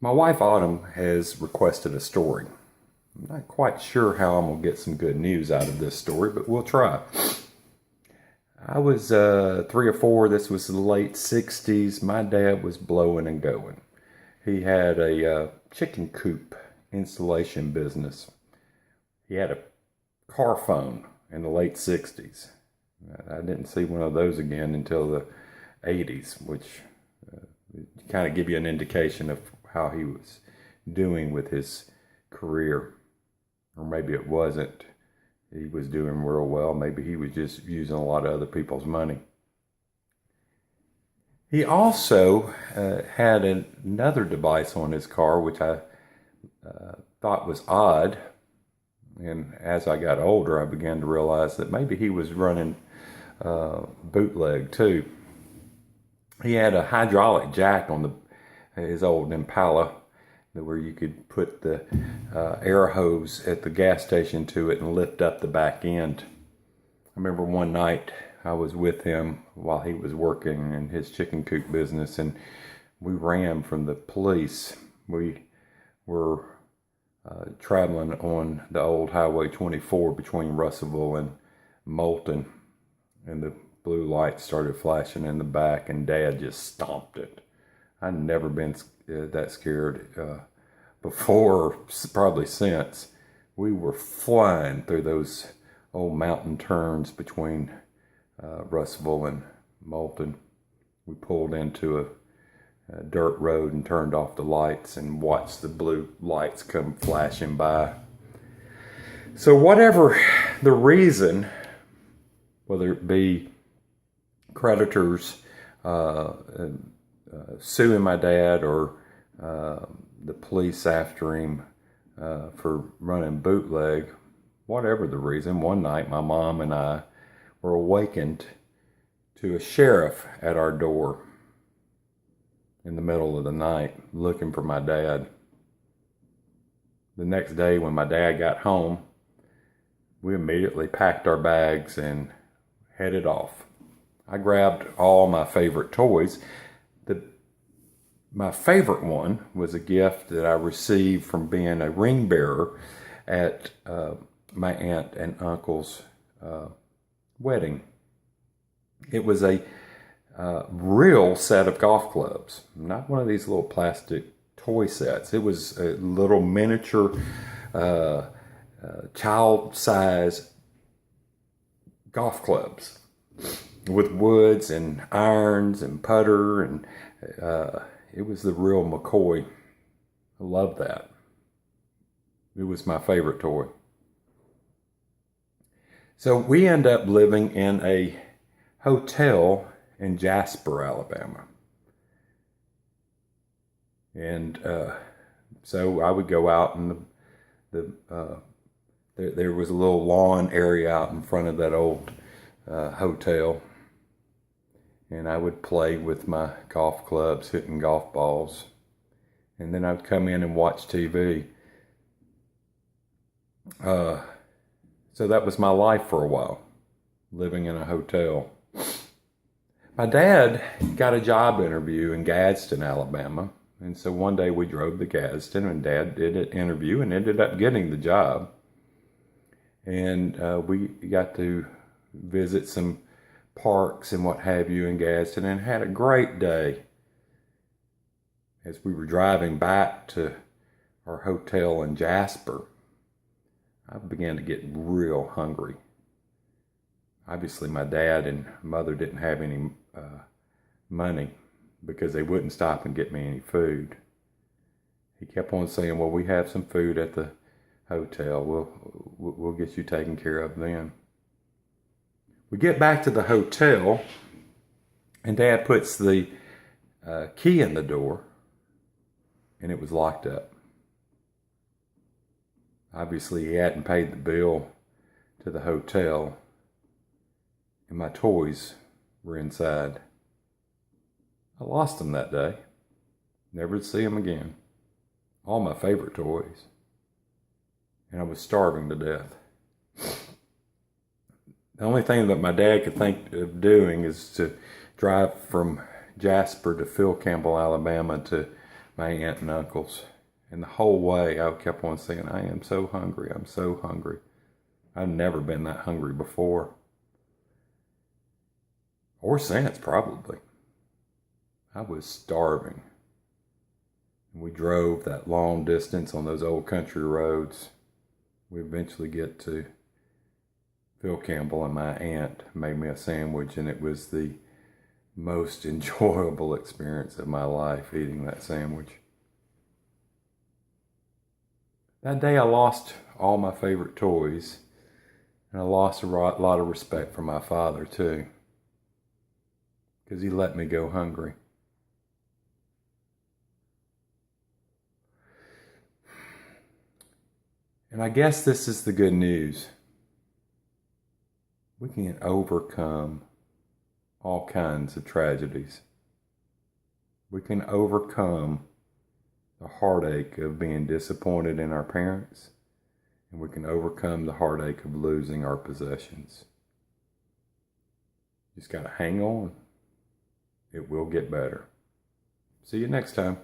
My wife Autumn has requested a story. I'm not quite sure how I'm going to get some good news out of this story, but we'll try. I was 3 or 4. This was the late 60s. My dad was blowing and going. He had a chicken coop installation business. He had a car phone in the late 60s. I didn't see one of those again until the 80s, which kind of give you an indication of how he was doing with his career. Or maybe it wasn't. He was doing real well. Maybe he was just using a lot of other people's money. He also had another device on his car, which I thought was odd. And as I got older, I began to realize that maybe he was running bootleg too. He had a hydraulic jack on his old Impala, where you could put the air hose at the gas station to it and lift up the back end. I remember one night I was with him while he was working in his chicken coop business, and we ran from the police. We were traveling on the old Highway 24 between Russellville and Moulton, and the blue lights started flashing in the back, and Dad just stomped it. I'd never been that scared before, or probably since. We were flying through those old mountain turns between Russellville and Moulton. We pulled into a dirt road and turned off the lights and watched the blue lights come flashing by. So whatever the reason, whether it be creditors suing my dad or the police after him for running bootleg, whatever the reason, one night my mom and I were awakened to a sheriff at our door in the middle of the night looking for my dad. The next day when my dad got home, we immediately packed our bags and headed off. I grabbed all my favorite toys. My favorite one was a gift that I received from being a ring bearer at my aunt and uncle's wedding. It was a real set of golf clubs, not one of these little plastic toy sets. It was a little miniature child-size golf clubs with woods and irons and putter, and it was the real McCoy. I love that. It was my favorite toy. So we end up living in a hotel in Jasper, Alabama. And so I would go out, and there was a little lawn area out in front of that old hotel. And I would play with my golf clubs, hitting golf balls. And then I'd come in and watch TV. So that was my life for a while, living in a hotel. My dad got a job interview in Gadsden, Alabama. And so one day we drove to Gadsden, and Dad did an interview and ended up getting the job. And we got to visit some parks and what have you in Gadsden, and had a great day. As we were driving back to our hotel in Jasper, I began to get real hungry. Obviously my dad and mother didn't have any money, because they wouldn't stop and get me any food. He kept on saying, well, we have some food at the hotel. We'll get you taken care of then. We get back to the hotel, and Dad puts the key in the door, and it was locked up. Obviously, he hadn't paid the bill to the hotel, and my toys were inside. I lost them that day. Never to see them again. All my favorite toys. And I was starving to death. The only thing that my dad could think of doing is to drive from Jasper to Phil Campbell, Alabama, to my aunt and uncles. And the whole way I kept on saying, I am so hungry, I'm so hungry. I've never been that hungry before. Or since, probably. I was starving. We drove that long distance on those old country roads. We eventually get to Phil Campbell, and my aunt made me a sandwich, and it was the most enjoyable experience of my life eating that sandwich. That day I lost all my favorite toys, and I lost a lot of respect for my father too, because he let me go hungry. And I guess this is the good news. We can overcome all kinds of tragedies. We can overcome the heartache of being disappointed in our parents, and we can overcome the heartache of losing our possessions. Just got to hang on. It will get better. See you next time.